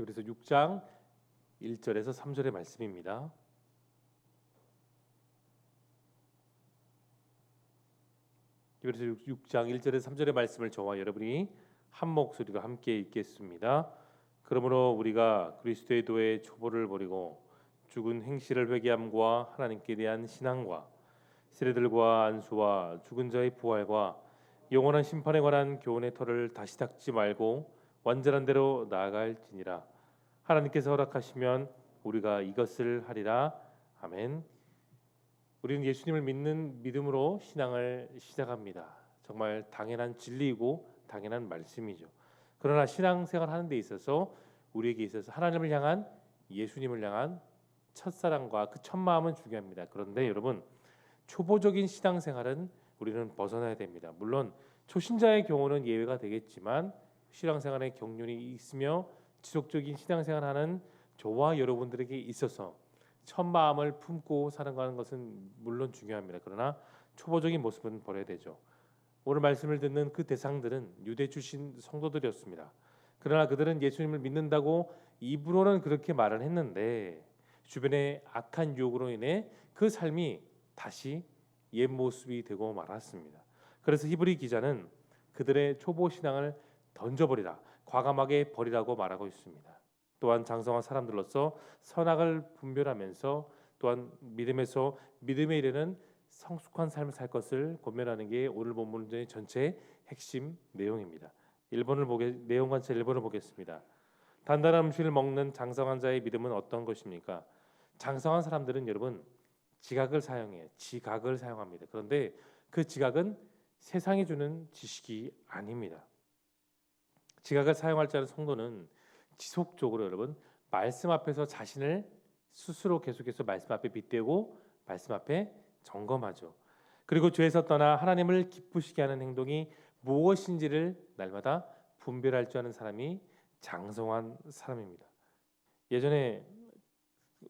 히브리서 6장 1절에서 3절의 말씀입니다. 히브리서 6장 1절에서 3절의 말씀을 저와 여러분이 한 목소리로 함께 읽겠습니다. 그러므로 우리가 그리스도의 도의 초보를 버리고 죽은 행실을 회개함과 하나님께 대한 신앙과 세례들과 안수와 죽은 자의 부활과 영원한 심판에 관한 교훈의 터를 다시 닦지 말고 완전한 대로 나아갈지니라. 하나님께서 허락하시면 우리가 이것을 하리라. 아멘. 우리는 예수님을 믿는 믿음으로 신앙을 시작합니다. 정말 당연한 진리이고 당연한 말씀이죠. 그러나 신앙생활 하는 데 있어서 우리에게 있어서 하나님을 향한, 예수님을 향한 첫사랑과 그 첫마음은 중요합니다. 그런데 여러분, 초보적인 신앙생활은 우리는 벗어나야 됩니다. 물론 초신자의 경우는 예외가 되겠지만 신앙생활에 경륜이 있으며 지속적인 신앙생활하는 저와 여러분들에게 있어서 첫마음을 품고 살아가는 것은 물론 중요합니다. 그러나 초보적인 모습은 버려야 되죠. 오늘 말씀을 듣는 그 대상들은 유대 출신 성도들이었습니다. 그러나 그들은 예수님을 믿는다고 입으로는 그렇게 말을 했는데 주변의 악한 유혹으로 인해 그 삶이 다시 옛 모습이 되고 말았습니다. 그래서 히브리 기자는 그들의 초보 신앙을 던져버리라, 과감하게 버리라고 말하고 있습니다. 또한 장성한 사람들로서 선악을 분별하면서 또한 믿음에서 믿음에 이르는 성숙한 삶을 살 것을 권면하는 게 오늘 본문의 전체 핵심 내용입니다. 내용 관찰 1번을 보겠습니다. 단단한 음식을 먹는 장성한 자의 믿음은 어떤 것입니까? 장성한 사람들은 여러분 지각을 사용합니다. 그런데 그 지각은 세상이 주는 지식이 아닙니다. 지각을 사용할 줄 아는 성도는 지속적으로 여러분 말씀 앞에서 자신을 스스로 계속해서 말씀 앞에 빗대고 말씀 앞에 점검하죠. 그리고 죄에서 떠나 하나님을 기쁘시게 하는 행동이 무엇인지를 날마다 분별할 줄 아는 사람이 장성한 사람입니다. 예전에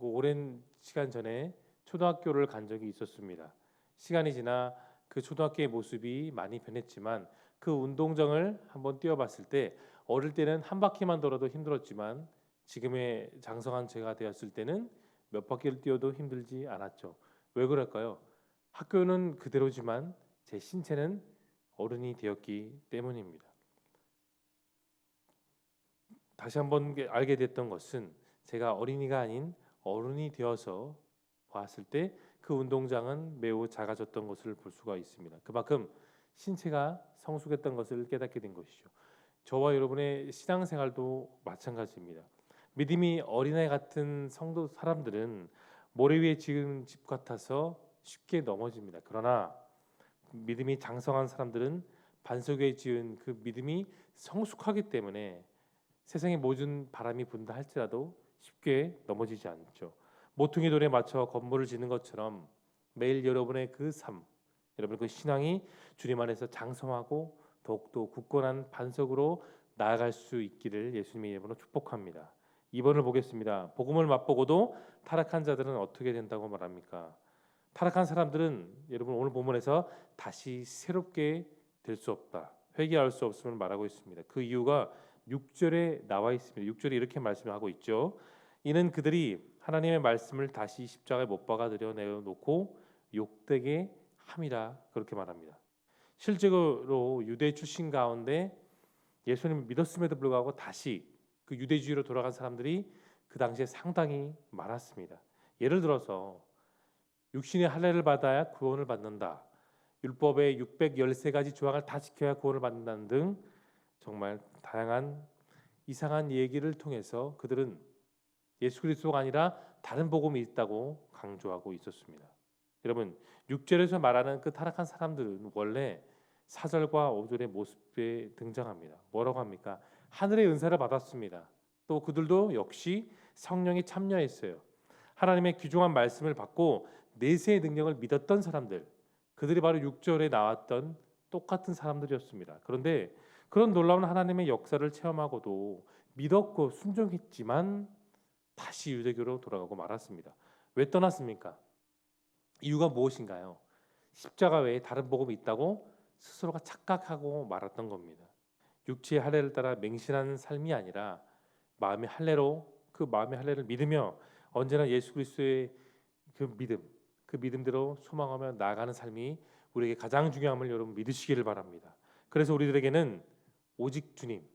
오랜 시간 전에 초등학교를 간 적이 있었습니다. 시간이 지나 그 초등학교의 모습이 많이 변했지만 그 운동장을 한번 뛰어봤을 때 어릴 때는 한 바퀴만 돌아도 힘들었지만 지금의 장성한 제가 되었을 때는 몇 바퀴를 뛰어도 힘들지 않았죠. 왜 그럴까요? 학교는 그대로지만 제 신체는 어른이 되었기 때문입니다. 다시 한번 알게 됐던 것은 제가 어린이가 아닌 어른이 되어서 봤을 때 그 운동장은 매우 작아졌던 것을 볼 수가 있습니다. 그만큼 신체가 성숙했던 것을 깨닫게 된 것이죠. 저와 여러분의 신앙생활도 마찬가지입니다. 믿음이 어린아이 같은 성도 사람들은 모래 위에 지은 집 같아서 쉽게 넘어집니다. 그러나 믿음이 장성한 사람들은 반석 위에 지은 그 믿음이 성숙하기 때문에 세상의 모든 바람이 분다 할지라도 쉽게 넘어지지 않죠. 모퉁이 돌에 맞춰 건물을 짓는 것처럼 매일 여러분의 그 삶, 여러분의 그 신앙이 주님 안에서 장성하고 더욱더 굳건한 반석으로 나아갈 수 있기를 예수님의 이름으로 축복합니다. 2번을 보겠습니다. 복음을 맛보고도 타락한 자들은 어떻게 된다고 말합니까? 타락한 사람들은 여러분 오늘 본문에서 다시 새롭게 될 수 없다, 회개할 수 없음을 말하고 있습니다. 그 이유가 6절에 나와 있습니다. 6절에 이렇게 말씀하고 있죠. 이는 그들이 하나님의 말씀을 다시 십자가에 못 박아 내어놓고 욕되게 함이라 그렇게 말합니다. 실제로 유대 출신 가운데 예수님을 믿었음에도 불구하고 다시 그 유대주의로 돌아간 사람들이 그 당시에 상당히 많았습니다. 예를 들어서 육신의 할례를 받아야 구원을 받는다, 율법의 613가지 조항을 다 지켜야 구원을 받는다는 등 정말 다양한 이상한 얘기를 통해서 그들은 예수 그리스도가 아니라 다른 복음이 있다고 강조하고 있었습니다. 여러분 6절에서 말하는 그 타락한 사람들은 원래 4절과 5절의 모습에 등장합니다. 뭐라고 합니까? 하늘의 은사를 받았습니다. 또 그들도 역시 성령에 참여했어요. 하나님의 귀중한 말씀을 받고 내세의 능력을 믿었던 사람들, 그들이 바로 6절에 나왔던 똑같은 사람들이었습니다. 그런데 그런 놀라운 하나님의 역사를 체험하고도 믿었고 순종했지만 다시 유대교로 돌아가고 말았습니다. 왜 떠났습니까? 이유가 무엇인가요? 십자가 외에 다른 복음이 있다고 스스로가 착각하고 말았던 겁니다. 육체의 할례를 따라 맹신하는 삶이 아니라 마음의 할례로 그 마음의 할례를 믿으며 언제나 예수 그리스도의 그 믿음대로 소망하며 나아가는 삶이 우리에게 가장 중요함을 여러분 믿으시기를 바랍니다. 그래서 우리들에게는 오직 주님,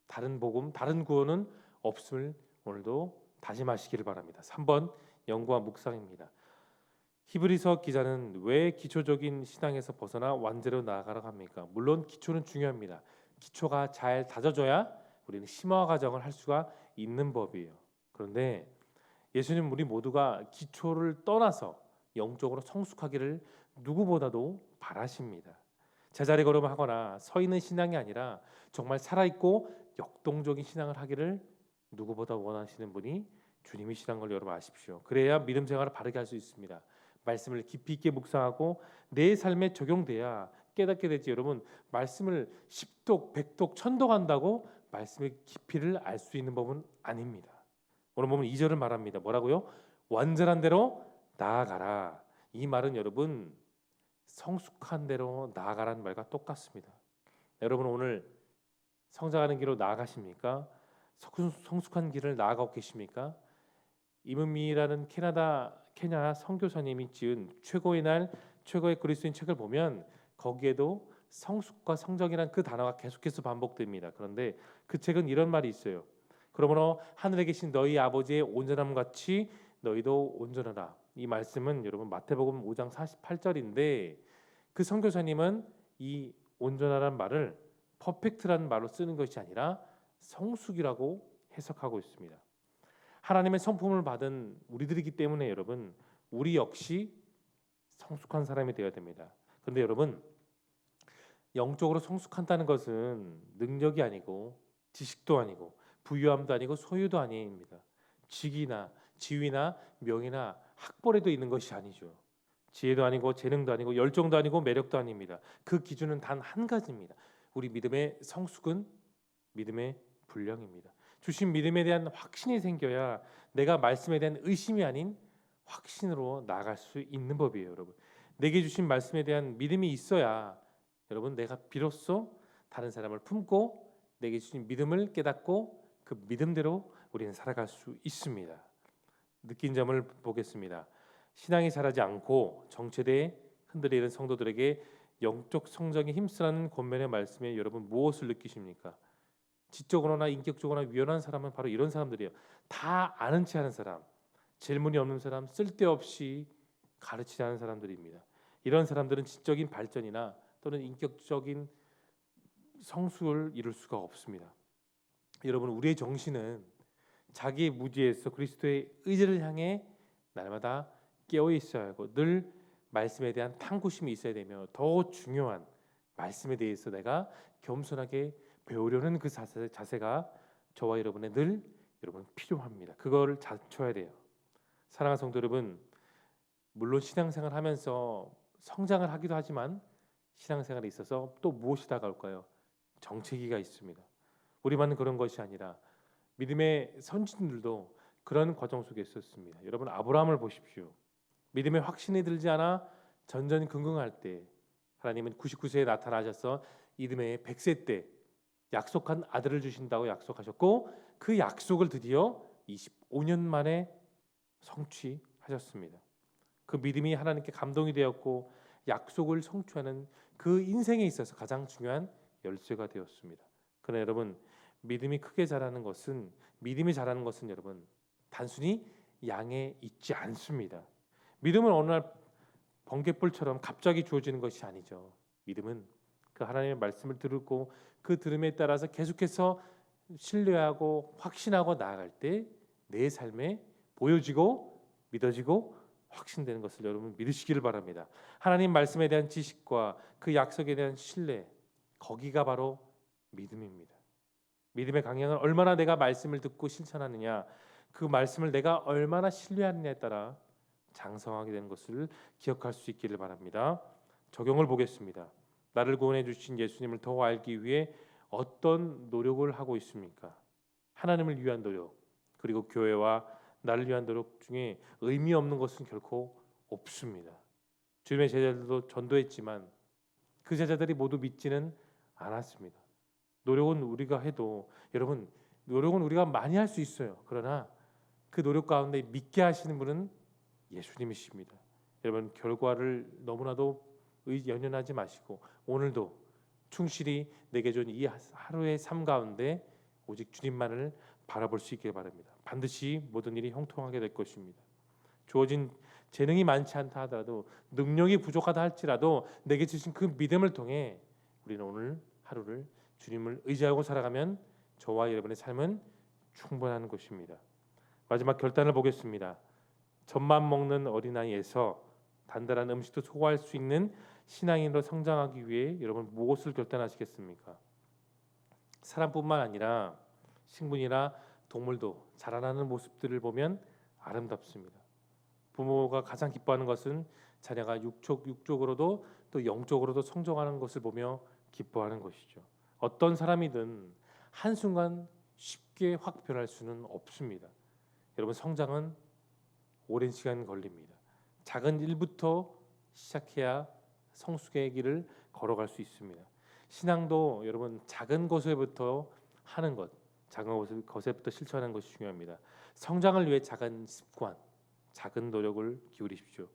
다른 복음, 다른 구원은 없음을 오늘도 다짐하시기를 바랍니다. 3번 연구와 묵상입니다. 히브리서 기자는 왜 기초적인 신앙에서 벗어나 완제로 나아가라고 합니까? 물론 기초는 중요합니다. 기초가 잘 다져져야 우리는 심화 과정을 할 수가 있는 법이에요. 그런데 예수님 우리 모두가 기초를 떠나서 영적으로 성숙하기를 누구보다도 바라십니다. 제자리 걸음하거나 서 있는 신앙이 아니라 정말 살아있고 역동적인 신앙을 하기를 누구보다 원하시는 분이 주님이시라는 걸 여러분 아십시오. 그래야 믿음 생활을 바르게 할 수 있습니다. 말씀을 깊이 있게 묵상하고 내 삶에 적용돼야 깨닫게 되지. 여러분 말씀을 10독, 100독, 1000독 한다고 말씀의 깊이를 알 수 있는 법은 아닙니다. 오늘 보면 2절을 말합니다. 뭐라고요? 완전한 대로 나아가라. 이 말은 여러분 성숙한 대로 나아가라는 말과 똑같습니다. 여러분 오늘 성장하는 길로 나아가십니까? 성숙한 길을 나아가고 계십니까? 이문미라는 케냐 선교사님이 지은 최고의 날 최고의 그리스도인 책을 보면 거기에도 성숙과 성장이란 그 단어가 계속해서 반복됩니다. 그런데 그 책은 이런 말이 있어요. 그러므로 하늘에 계신 너희 아버지의 온전함 같이 너희도 온전하라. 이 말씀은 여러분 마태복음 5장 48절인데 그 선교사님은 이 온전하라는 말을 퍼펙트라는 말로 쓰는 것이 아니라 성숙이라고 해석하고 있습니다. 하나님의 성품을 받은 우리들이기 때문에 여러분 우리 역시 성숙한 사람이 되어야 됩니다. 그런데 여러분 영적으로 성숙한다는 것은 능력이 아니고 지식도 아니고 부유함도 아니고 소유도 아닙니다. 직이나 지위나 명예나 학벌에도 있는 것이 아니죠. 지혜도 아니고 재능도 아니고 열정도 아니고 매력도 아닙니다. 그 기준은 단 한 가지입니다. 우리 믿음의 성숙은 믿음의 분량입니다. 주신 믿음에 대한 확신이 생겨야 내가 말씀에 대한 의심이 아닌 확신으로 나아갈 수 있는 법이에요, 여러분. 내게 주신 말씀에 대한 믿음이 있어야 여러분 내가 비로소 다른 사람을 품고 내게 주신 믿음을 깨닫고 그 믿음대로 우리는 살아갈 수 있습니다. 느낀 점을 보겠습니다. 신앙이 자라지 않고 정체되어 흔들리는 성도들에게 영적 성장에 힘쓰라는 권면의 말씀에 여러분 무엇을 느끼십니까? 지적으로나 인격적으로나 유연한 사람은 바로 이런 사람들이에요. 다 아는 체 하는 사람, 질문이 없는 사람, 쓸데없이 가르치지 않은 사람들입니다. 이런 사람들은 지적인 발전이나 또는 인격적인 성숙을 이룰 수가 없습니다. 여러분 우리의 정신은 자기의 무지에서 그리스도의 의지를 향해 날마다 깨어 있어야 하고 늘 말씀에 대한 탐구심이 있어야 되며 더 중요한 말씀에 대해서 내가 겸손하게 배우려는 그 자세가 저와 여러분의 늘 여러분 필요합니다. 그걸 갖춰야 돼요. 사랑하는 성도 여러분, 물론 신앙생활 하면서 성장을 하기도 하지만 신앙생활에 있어서 또 무엇이 다가올까요? 정체기가 있습니다. 우리만 그런 것이 아니라 믿음의 선진들도 그런 과정 속에 있었습니다. 여러분 아브라함을 보십시오. 믿음의 확신이 들지 않아 전전긍긍할 때 하나님은 99세에 나타나셔서 이듬해 100세 때 약속한 아들을 주신다고 약속하셨고 그 약속을 드디어 25년 만에 성취하셨습니다. 그 믿음이 하나님께 감동이 되었고 약속을 성취하는 그 인생에 있어서 가장 중요한 열쇠가 되었습니다. 그러나 여러분 믿음이 자라는 것은 여러분 단순히 양에 있지 않습니다. 믿음은 어느 날 번갯불처럼 갑자기 주어지는 것이 아니죠. 믿음은 그 하나님의 말씀을 들고 그 들음에 따라서 계속해서 신뢰하고 확신하고 나아갈 때 내 삶에 보여지고 믿어지고 확신되는 것을 여러분 믿으시기를 바랍니다. 하나님 말씀에 대한 지식과 그 약속에 대한 신뢰, 거기가 바로 믿음입니다. 믿음의 강약은 얼마나 내가 말씀을 듣고 실천하느냐, 그 말씀을 내가 얼마나 신뢰하느냐에 따라 장성하게 되는 것을 기억할 수 있기를 바랍니다. 적용을 보겠습니다. 나를 구원해 주신 예수님을 더 알기 위해 어떤 노력을 하고 있습니까? 하나님을 위한 노력, 그리고 교회와 나를 위한 노력 중에 의미 없는 것은 결코 없습니다. 주님의 제자들도 전도했지만 그 제자들이 모두 믿지는 않았습니다. 노력은 우리가 해도 여러분 노력은 우리가 많이 할 수 있어요. 그러나 그 노력 가운데 믿게 하시는 분은 예수님이십니다. 여러분, 결과를 너무나도 연연하지 마시고 오늘도 충실히 내게 준 이 하루의 삶 가운데 오직 주님만을 바라볼 수 있길 바랍니다. 반드시 모든 일이 형통하게 될 것입니다. 주어진 재능이 많지 않다 하더라도, 능력이 부족하다 할지라도 내게 주신 그 믿음을 통해 우리는 오늘 하루를 주님을 의지하고 살아가면 저와 여러분의 삶은 충분한 것입니다. 마지막 결단을 보겠습니다. 젖만 먹는 어린아이에서 단단한 음식도 소화할 수 있는 신앙인으로 성장하기 위해 여러분 무엇을 결단하시겠습니까? 사람뿐만 아니라 식물이나 동물도 자라나는 모습들을 보면 아름답습니다. 부모가 가장 기뻐하는 것은 자녀가 육적으로도 또 영적으로도 성장하는 것을 보며 기뻐하는 것이죠. 어떤 사람이든 한순간 쉽게 확 변할 수는 없습니다. 여러분, 성장은 오랜 시간 걸립니다. 작은 일부터 시작해야 성숙의 길을 걸어갈 수 있습니다. 신앙도 여러분 작은 것에부터 하는 것, 작은 것에부터 실천하는 것이 중요합니다. 성장을 위해 작은 습관, 작은 노력을 기울이십시오.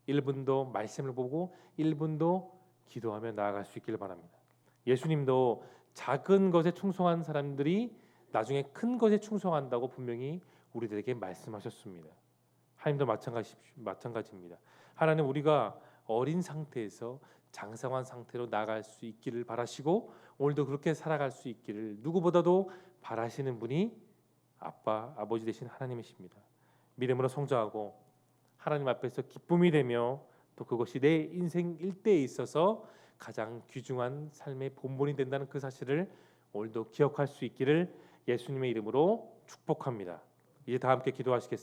1분도 말씀을 보고 1분도 기도하며 나아갈 수 있기를 바랍니다. 예수님도 작은 것에 충성한 사람들이 나중에 큰 것에 충성한다고 분명히 우리들에게 말씀하셨습니다. 하나님도 마찬가지입니다. 하나님, 우리가 어린 상태에서 장성한 상태로 나아갈 수 있기를 바라시고 오늘도 그렇게 살아갈 수 있기를 누구보다도 바라시는 분이 아버지 되신 하나님이십니다. 믿음으로 성장하고 하나님 앞에서 기쁨이 되며 또 그것이 내 인생 일대에 있어서 가장 귀중한 삶의 본본이 된다는 그 사실을 오늘도 기억할 수 있기를 예수님의 이름으로 축복합니다. 이제 다 함께 기도하시겠습니다.